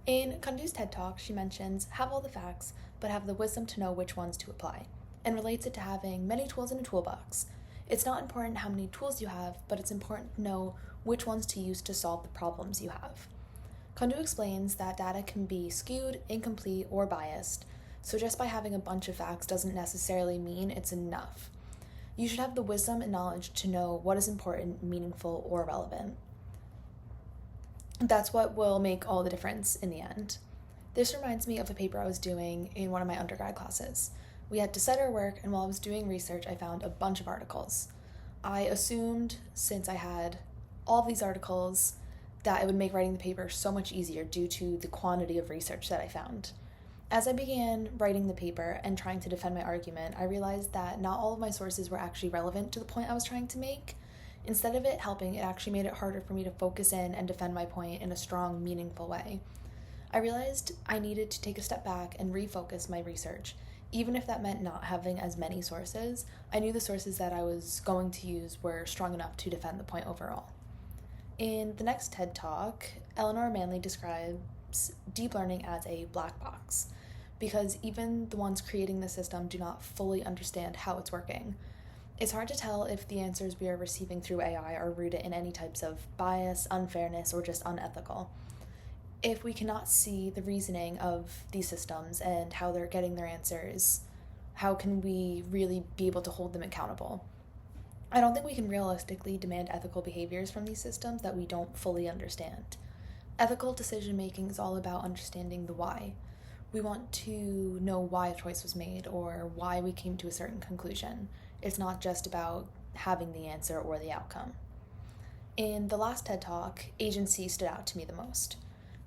In Kundu's TED Talk, she mentions have all the facts, but have the wisdom to know which ones to apply, and relates it to having many tools in a toolbox. It's not important how many tools you have, but it's important to know which ones to use to solve the problems you have. Kundu explains that data can be skewed, incomplete, or biased, so just by having a bunch of facts doesn't necessarily mean it's enough. You should have the wisdom and knowledge to know what is important, meaningful, or relevant. That's what will make all the difference in the end. This reminds me of a paper I was doing in one of my undergrad classes. We had to cite our work, and while I was doing research, I found a bunch of articles. I assumed, since I had all these articles, that it would make writing the paper so much easier due to the quantity of research that I found. As I began writing the paper and trying to defend my argument, I realized that not all of my sources were actually relevant to the point I was trying to make. Instead of it helping, it actually made it harder for me to focus in and defend my point in a strong, meaningful way. I realized I needed to take a step back and refocus my research. Even if that meant not having as many sources, I knew the sources that I was going to use were strong enough to defend the point overall. In the next TED Talk, Eleanor Manley describes deep learning as a black box, because even the ones creating the system do not fully understand how it's working. It's hard to tell if the answers we are receiving through AI are rooted in any types of bias, unfairness, or just unethical. If we cannot see the reasoning of these systems and how they're getting their answers, how can we really be able to hold them accountable? I don't think we can realistically demand ethical behaviors from these systems that we don't fully understand. Ethical decision making is all about understanding the why. We want to know why a choice was made or why we came to a certain conclusion. It's not just about having the answer or the outcome. In the last TED Talk, agency stood out to me the most.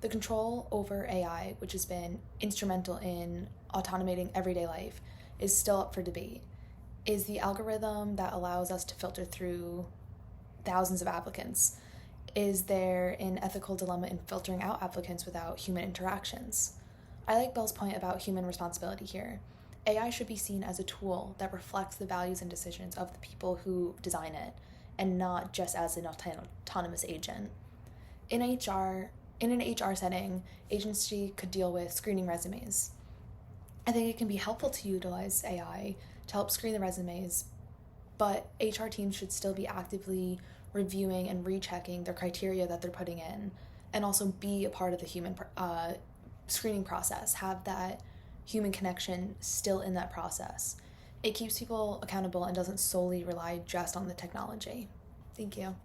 The control over AI, which has been instrumental in automating everyday life, is still up for debate. Is the algorithm that allows us to filter through thousands of applicants? Is there an ethical dilemma in filtering out applicants without human interactions? I like Bell's point about human responsibility here. AI should be seen as a tool that reflects the values and decisions of the people who design it, and not just as an autonomous agent. In an HR setting, agency could deal with screening resumes. I think it can be helpful to utilize AI to help screen the resumes, but HR teams should still be actively reviewing and rechecking their criteria that they're putting in, and also be a part of the human screening process, have that human connection still in that process. It keeps people accountable and doesn't solely rely just on the technology. Thank you.